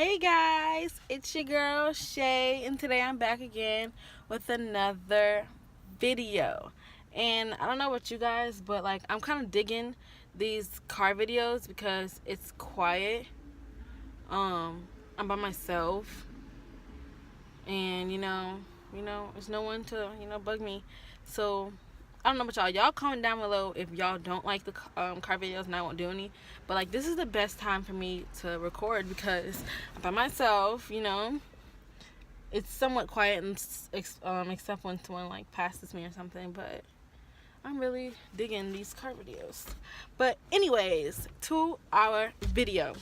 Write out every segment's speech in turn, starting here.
Hey guys, it's your girl Shay, and today I'm back again with another video. And I don't know about you guys, but like I'm kind of digging these car videos because it's quiet. I'm by myself, and there's no one to bug me. So I don't know about y'all. Y'all comment down below if y'all don't like the car videos and I won't do any. But like this is the best time for me to record because I'm by myself. It's somewhat quiet and except when someone like passes me or something. But I'm really digging these car videos. But anyways, to our video.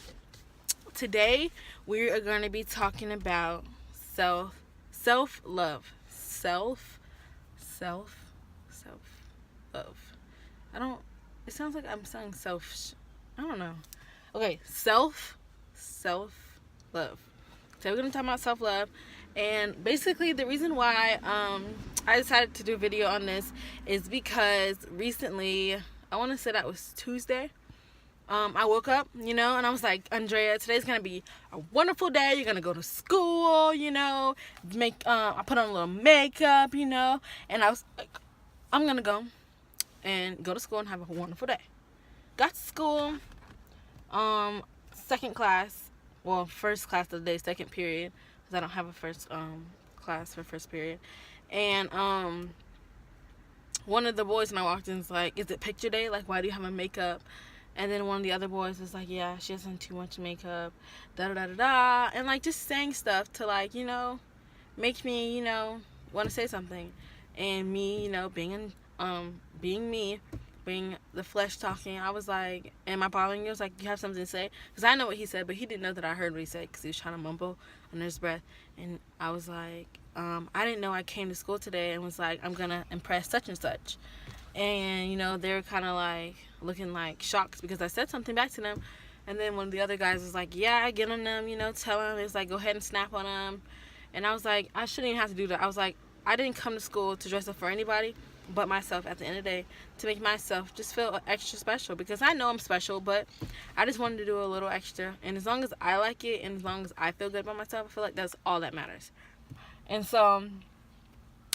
Today we are going to be talking about self-love. Self-love. It sounds like I'm saying I don't know. Okay, self-love. So we're going to talk about self-love. And basically the reason why I decided to do a video on this is because recently, I want to say that was Tuesday, I woke up, and I was like, Andrea, today's going to be a wonderful day. You're going to go to school, I put on a little makeup, and I was like, I'm going to go and go to school and have a wonderful day. Got to school, first class of the day, second period, because I don't have a first class for first period. And one of the boys when I walked in was like, is it picture day? Like, why do you have a makeup? And then one of the other boys was like, yeah, she has too much makeup, da-da-da-da-da. And, like, just saying stuff to, like, make me, want to say something. And me, being me, being the flesh talking, I was like, am I bothering you? I was like, you have something to say? Because I know what he said, but he didn't know that I heard what he said because he was trying to mumble under his breath. And I was like, I didn't know I came to school today and was like, I'm going to impress such and such. And, they were kind of like looking like shocked because I said something back to them. And then one of the other guys was like, yeah, get on them, tell them. It's like, go ahead and snap on them. And I was like, I shouldn't even have to do that. I was like, I didn't come to school to dress up for anybody but myself at the end of the day, to make myself just feel extra special, because I know I'm special, but I just wanted to do a little extra. And as long as I like it and as long as I feel good about myself, I feel like that's all that matters. And so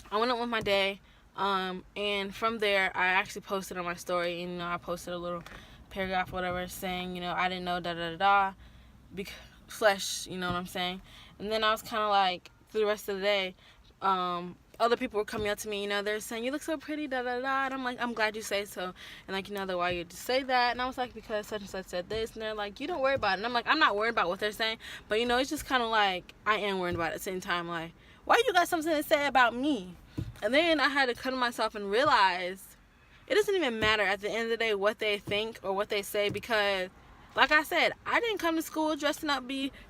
I went on with my day. And from there, I actually posted on my story, and, I posted a little paragraph, whatever, saying, I didn't know, da-da-da-da, flesh, you know what I'm saying? And then I was kind of like, through the rest of the day, other people were coming up to me, they're saying, you look so pretty, da-da-da, and I'm like, I'm glad you say so. And, like, they're, why you just say that? And I was like, because such and such said this, and they're like, you don't worry about it. And I'm like, I'm not worried about what they're saying, but, it's just kind of like, I am worried about it at the same time, like, why you got something to say about me? And then I had to come to myself and realize it doesn't even matter at the end of the day what they think or what they say, because like I said, I didn't come to school dressing up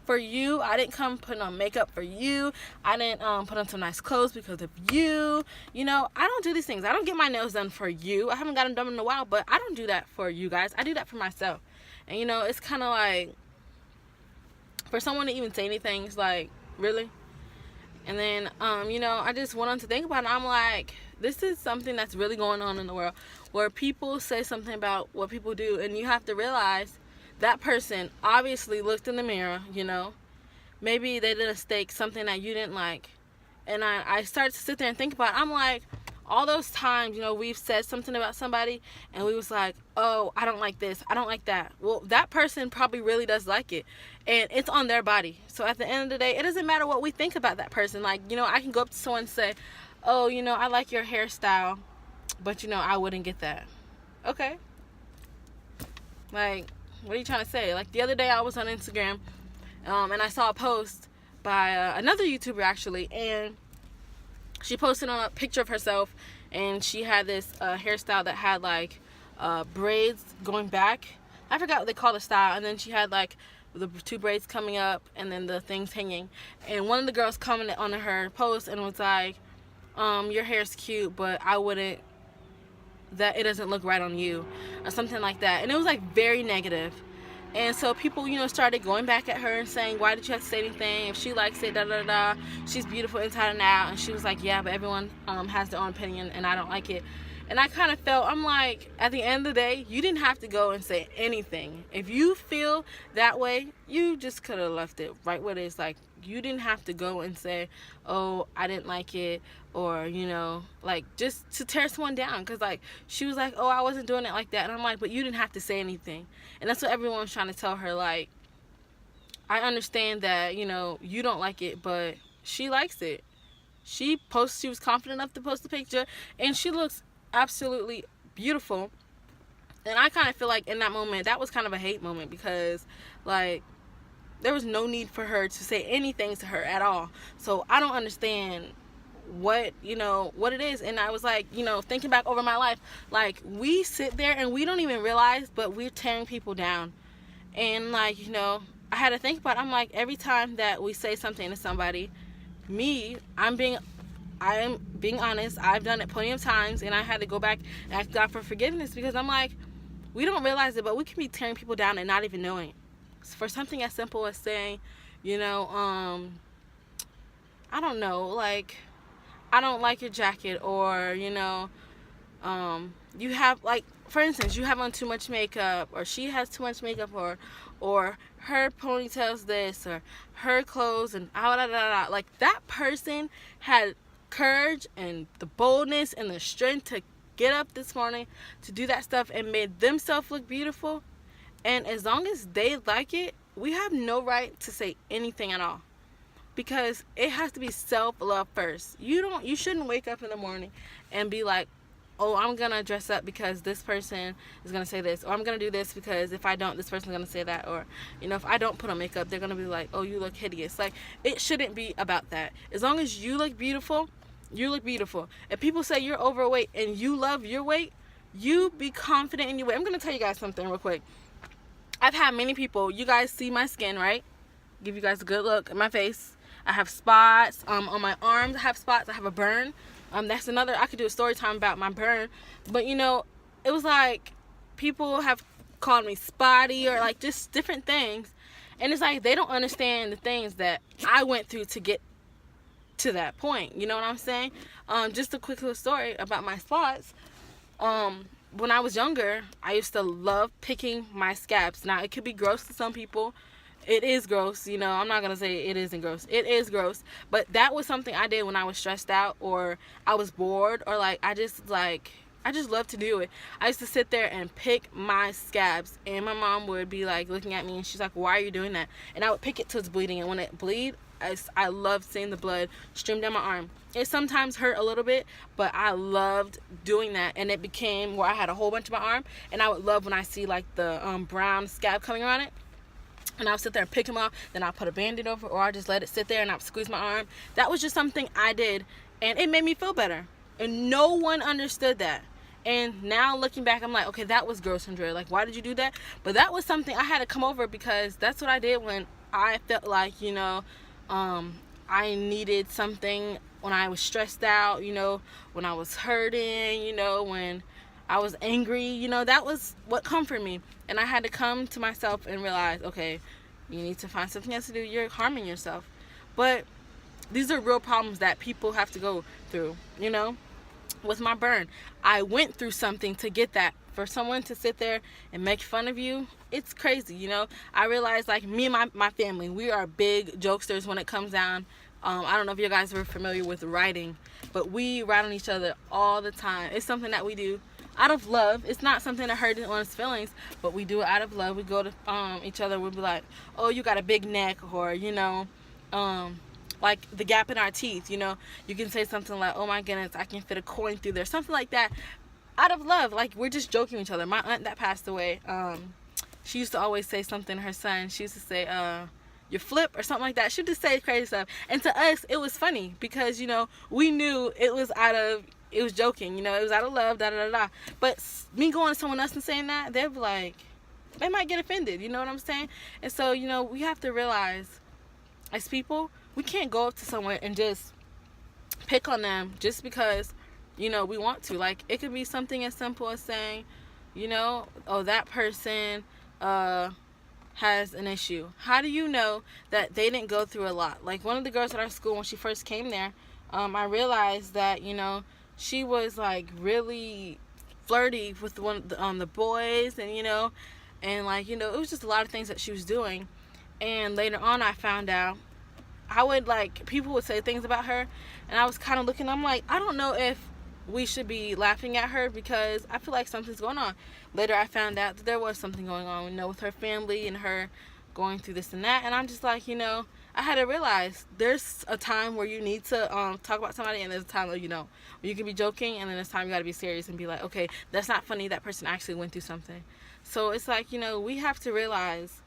for you. I didn't come putting on makeup for you. I didn't put on some nice clothes because of you. I don't do these things. I don't get my nails done for you. I haven't got them done in a while, but I don't do that for you guys. I do that for myself. And it's kind of like, for someone to even say anything, it's like, really? And then, I just went on to think about it. I'm like, this is something that's really going on in the world, where people say something about what people do, and you have to realize that person obviously looked in the mirror, maybe they did a mistake, something that you didn't like. And I started to sit there and think about it. I'm like, all those times, we've said something about somebody, and we was like, oh, I don't like this, I don't like that. Well, that person probably really does like it, and it's on their body. So at the end of the day, it doesn't matter what we think about that person. Like, I can go up to someone and say, oh, I like your hairstyle, but, I wouldn't get that. Okay. Like, what are you trying to say? Like, the other day I was on Instagram, and I saw a post by another YouTuber, actually, and she posted on a picture of herself, and she had this hairstyle that had, like, braids going back. I forgot what they call the style. And then she had, like, the two braids coming up and then the things hanging. And one of the girls commented on her post and was like, your hair's cute, but I wouldn't, that it doesn't look right on you, or something like that. And it was, like, very negative. And so people, started going back at her and saying, why did you have to say anything? If she likes it, da-da-da, she's beautiful inside and out. And she was like, yeah, but everyone has their own opinion, and I don't like it. And I kind of felt, I'm like, at the end of the day, you didn't have to go and say anything. If you feel that way, you just could have left it right where it is. Like, you didn't have to go and say, oh, I didn't like it, or, you know, like, just to tear someone down. Because, like, she was like, oh, I wasn't doing it like that. And I'm like, but you didn't have to say anything. And that's what everyone was trying to tell her. Like, I understand that, you know, you don't like it, but she likes it. She was confident enough to post the picture, and she looks absolutely beautiful. And I kind of feel like in that moment, that was kind of a hate moment, because, like, there was no need for her to say anything to her at all. So I don't understand what, you know, what it is. And I was like, you know, thinking back over my life, like, we sit there and we don't even realize, but we're tearing people down. And, like, you know, I had to think about it. I'm like, every time that we say something to somebody, I'm being honest. I've done it plenty of times, and I had to go back and ask God for forgiveness, because I'm like, we don't realize it, but we can be tearing people down and not even knowing it. For something as simple as saying, you know, I don't know, like, I don't like your jacket, or, you know, you have, like, for instance, you have on too much makeup, or she has too much makeup, or her ponytail's this, or her clothes, and like, that person had courage and the boldness and the strength to get up this morning to do that stuff and made themselves look beautiful. And as long as they like it, we have no right to say anything at all, because it has to be self-love first. You shouldn't wake up in the morning and be like, oh, I'm gonna dress up because this person is gonna say this, or I'm gonna do this because if I don't, this person's gonna say that, or, you know, if I don't put on makeup, they're gonna be like, oh, you look hideous. Like, it shouldn't be about that. As long as you look beautiful, you look beautiful. If people say you're overweight and you love your weight, you be confident in your weight. I'm gonna tell you guys something real quick. I've had many people, you guys see my skin, right? Give you guys a good look at my face. I have spots on my arms. I have spots. I have a burn. That's another, I could do a story time about my burn. But, you know, it was like, people have called me spotty, or like just different things. And it's like, they don't understand the things that I went through to get to that point. You know what I'm saying? Just a quick little story about my spots. When I was younger, I used to love picking my scabs. Now, it could be gross to some people. It is gross, you know, I'm not going to say it isn't gross. It is gross, but that was something I did when I was stressed out, or I was bored, or like, I just love to do it. I used to sit there and pick my scabs, and my mom would be like looking at me, and she's like, why are you doing that? And I would pick it till it's bleeding, and when it bleed, I loved seeing the blood stream down my arm. It sometimes hurt a little bit, but I loved doing that, and it became where I had a whole bunch of my arm, and I would love when I see like the brown scab coming around it. And I'll sit there and pick them off. Then I'll put a Band-Aid over, or I'll just let it sit there and I'll squeeze my arm. That was just something I did, and it made me feel better. And no one understood that. And now looking back, I'm like, okay, that was gross, Andrea. Like, why did you do that? But that was something I had to come over, because that's what I did when I felt like, you know, I needed something, when I was stressed out, you know, when I was hurting, you know, when I was angry, you know, that was what comforted me. And I had to come to myself and realize, okay, you need to find something else to do. You're harming yourself. But these are real problems that people have to go through, you know. With my burn, I went through something to get that. For someone to sit there and make fun of you, it's crazy, you know. I realized, like, me and my family, we are big jokesters when it comes down. I don't know if you guys were familiar with writing, but we write on each other all the time. It's something that we do out of love. It's not something that hurts anyone's feelings, but we do it out of love. We go to each other, we'll be like, oh, you got a big neck, or, you know, like the gap in our teeth, you know, you can say something like, oh my goodness, I can fit a coin through there, something like that, out of love. Like, we're just joking with each other. My aunt that passed away, she used to always say something to her son. She used to say, you flip, or something like that. She would just say crazy stuff, and to us it was funny, because, you know, we knew it was joking, you know, it was out of love, But me going to someone else and saying that, they'd be like, they might get offended, you know what I'm saying? And so, you know, we have to realize, as people, we can't go up to someone and just pick on them just because, you know, we want to. Like, it could be something as simple as saying, you know, oh, that person has an issue. How do you know that they didn't go through a lot? Like, one of the girls at our school, when she first came there, I realized that, you know, she was like really flirty with one of the boys, and and like it was just a lot of things that she was doing. And later on, I found out, I would like, people would say things about her, and I was kind of looking, I'm like, I don't know if we should be laughing at her, because I feel like something's going on. Later I found out that there was something going on, with her family and her going through this and that. And I'm just like, I had to realize there's a time where you need to talk about somebody, and there's a time where where you can be joking, and then there's time you got to be serious and be like, okay, that's not funny, that person actually went through something. So it's like, we have to realize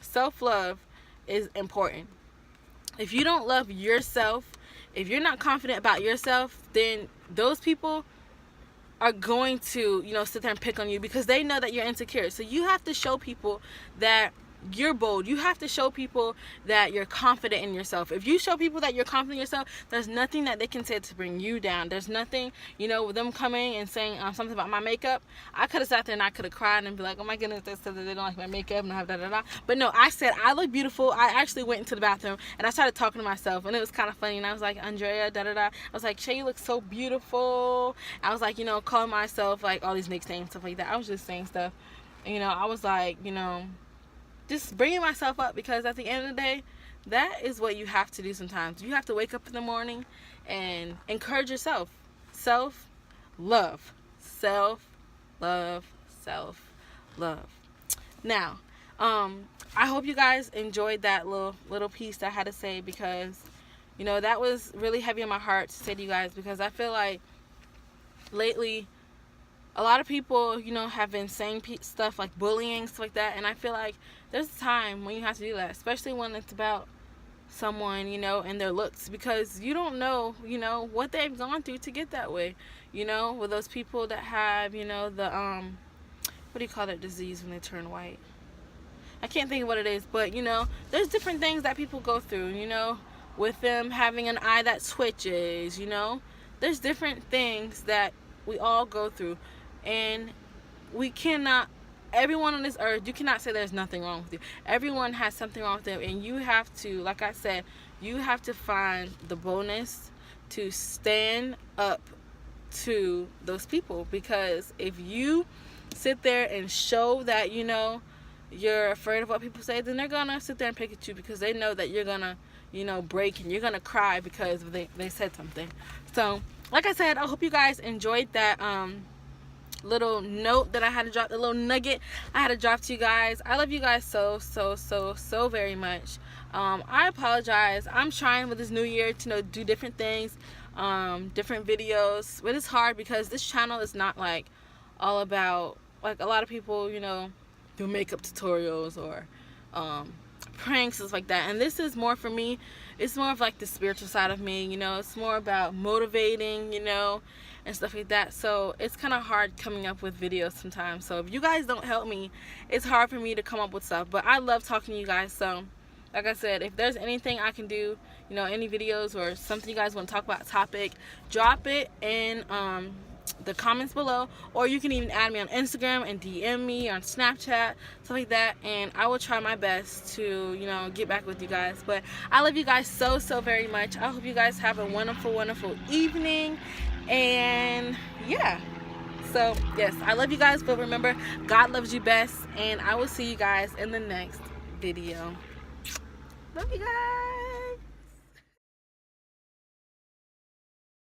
self-love is important. If you don't love yourself, if you're not confident about yourself, then those people are going to, sit there and pick on you, because they know that you're insecure. So you have to show people that you're bold. You have to show people that you're confident in yourself. If you show people that you're confident in yourself, there's nothing that they can say to bring you down. There's nothing, with them coming and saying something about my makeup. I could have sat there and I could have cried and be like, oh my goodness, they said that they don't like my makeup and I have da. But no, I said I look beautiful. I actually went into the bathroom and I started talking to myself, and it was kind of funny. And I was like, Andrea, da. I was like, Shay, you look so beautiful. I was like, calling myself like all these nicknames, stuff like that. I was just saying stuff. And, I was like, just bringing myself up, because at the end of the day, that is what you have to do sometimes. You have to wake up in the morning and encourage yourself. Self-love. Self-love. Self-love. Now, I hope you guys enjoyed that little piece that I had to say, because, that was really heavy on my heart to say to you guys, because I feel like lately a lot of people, have been saying stuff like bullying, stuff like that, and I feel like there's a time when you have to do that, especially when it's about someone, and their looks, because you don't know, what they've gone through to get that way, with those people that have, the, what do you call that disease when they turn white? I can't think of what it is, but, there's different things that people go through, with them having an eye that switches, there's different things that we all go through. And we cannot, everyone on this earth, you cannot say there's nothing wrong with you. Everyone has something wrong with them, and you have to, like I said, you have to find the boldness to stand up to those people. Because if you sit there and show that, you're afraid of what people say, then they're gonna sit there and pick at you, because they know that you're gonna, break, and you're gonna cry because they said something. So, like I said, I hope you guys enjoyed that little note that I had to drop, the little nugget I had to drop to you guys. I love you guys so very much. I apologize. I'm trying with this new year to do different things, different videos, but it's hard because this channel is not like all about, like, a lot of people do makeup tutorials or pranks, stuff like that, and this is more for me. It's more of like the spiritual side of me, it's more about motivating, and stuff like that. So it's kind of hard coming up with videos sometimes. So if you guys don't help me, it's hard for me to come up with stuff. But I love talking to you guys. So like I said, if there's anything I can do, any videos or something you guys want to talk about, topic, drop it in the comments below, or you can even add me on Instagram and DM me on Snapchat, stuff like that, and I will try my best to get back with you guys. But I love you guys so very much. I hope you guys have a wonderful evening, and yeah, so yes, I love you guys, but remember, God loves you best, and I will see you guys in the next video. Love you guys.